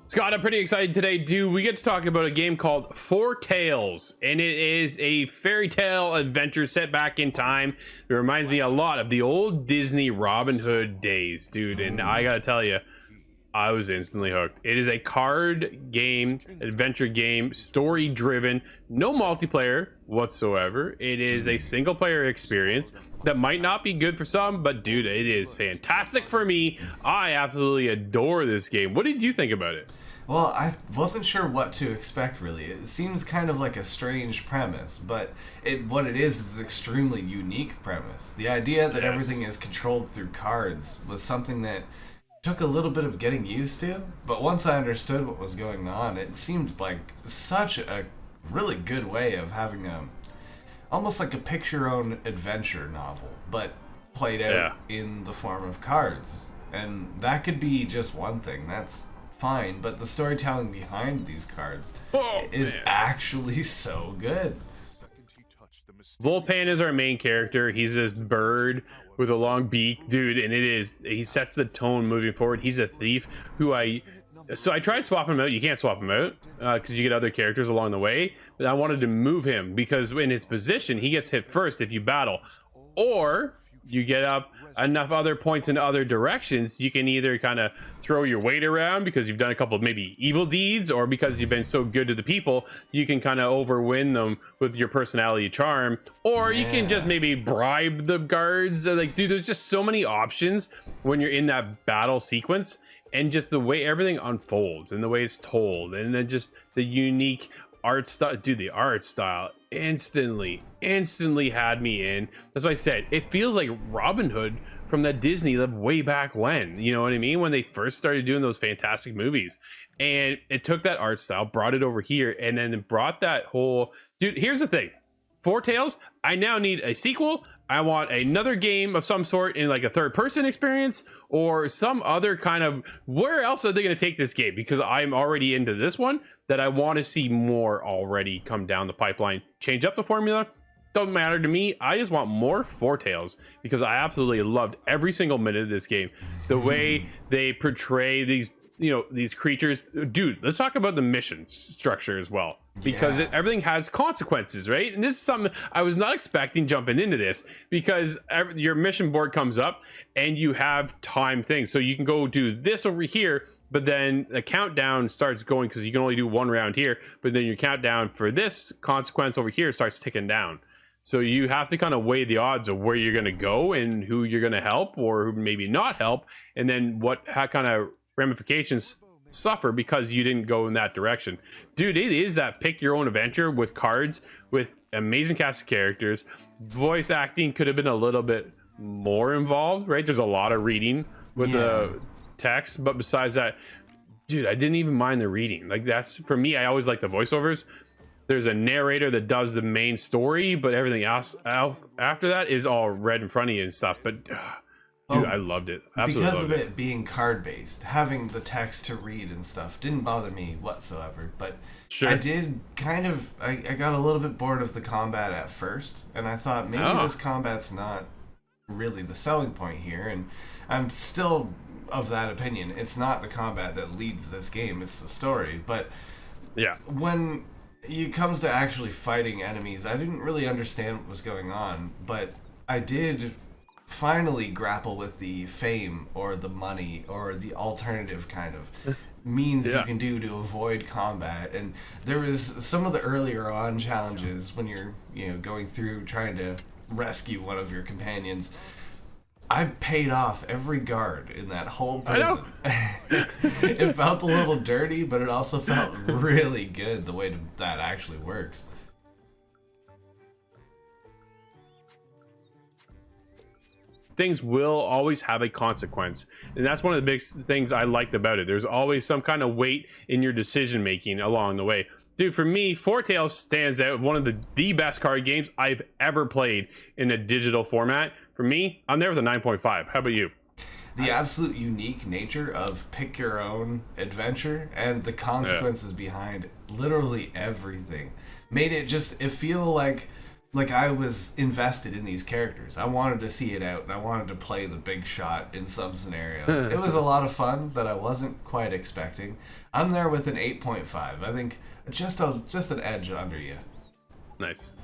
Scott, I'm pretty excited today, dude. We get to talk about a game called Foretales, and it is a fairy tale adventure set back in time. It reminds me a lot of the old Disney Robin Hood days, dude. And I gotta tell you, I was instantly hooked. It is a card game, adventure game, story driven, no multiplayer whatsoever. It is a single player experience that might not be good for some, but dude, it is fantastic for me. I absolutely adore this game. What did you think about it? Well, I wasn't sure what to expect, really. It seems kind of like a strange premise, but what it is an extremely unique premise. The idea that everything is controlled through cards was something that took a little bit of getting used to, but once I understood what was going on, it seemed like such a really good way of having almost like a pick your own adventure novel, but played out in the form of cards. And that could be just one thing, that's fine, but the storytelling behind these cards is actually so good. Volpan is our main character. He's this bird with a long beak, dude, and he sets the tone moving forward. He's a thief so I tried swapping him out. You can't swap him out because you get other characters along the way, but I wanted to move him because in his position he gets hit first if you battle, or you get up enough other points in other directions. You can either kind of throw your weight around because you've done a couple of maybe evil deeds, or because you've been so good to the people you can kind of overwin them with your personality charm, or you can just maybe bribe the guards. Like, dude, there's just so many options when you're in that battle sequence, and just the way everything unfolds and the way it's told, and then just the unique art style. Dude, the art style instantly had me in. That's why I said it feels like Robin Hood from that Disney of way back when, you know what I mean, when they first started doing those fantastic movies. And it took that art style, brought it over here, and then brought that whole, dude, here's the thing, Foretales, I now need a sequel. I want another game of some sort in like a third person experience or some other kind of, where else are they going to take this game? Because I'm already into this one, that I want to see more already come down the pipeline. Change up the formula, don't matter to me. I just want more Foretales because I absolutely loved every single minute of this game. The way they portray these, you know, these creatures. Dude, let's talk about the mission structure as well, because everything has consequences, right? And this is something I was not expecting jumping into this, because your mission board comes up and you have time things. So you can go do this over here, but then the countdown starts going because you can only do one round here, but then your countdown for this consequence over here starts ticking down. So you have to kind of weigh the odds of where you're going to go and who you're going to help or who maybe not help, and then how kind of ramifications suffer because you didn't go in that direction. Dude, it is that pick your own adventure with cards, with amazing cast of characters. Voice acting could have been a little bit more involved, right? There's a lot of reading with the text, but besides that, dude, I didn't even mind the reading. Like, that's, for me, I always like the voiceovers. There's a narrator that does the main story, but everything else after that is all read in front of you and stuff. But dude, I loved it. Absolutely because of it being card based, having the text to read and stuff didn't bother me whatsoever. But I did kind of, I got a little bit bored of the combat at first, and I thought maybe this combat's not really the selling point here. And I'm still of that opinion. It's not the combat that leads this game, it's the story. But when it comes to actually fighting enemies, I didn't really understand what was going on, but I did finally grapple with the fame or the money or the alternative kind of means you can do to avoid combat. And there was some of the earlier on challenges when you're, you know, going through trying to rescue one of your companions. I paid off every guard in that whole prison. It felt a little dirty, but it also felt really good the way that actually works. Things will always have a consequence, and that's one of the big things I liked about it. There's always some kind of weight in your decision making along the way. Dude, for me, Foretales stands out, one of the best card games I've ever played in a digital format. For me, I'm there with a 9.5. How about you? The absolute unique nature of pick your own adventure and the consequences behind literally everything made it feel like like I was invested in these characters. I wanted to see it out, and I wanted to play the big shot in some scenarios. It was a lot of fun that I wasn't quite expecting. I'm there with an 8.5. I think just an edge under you. Nice.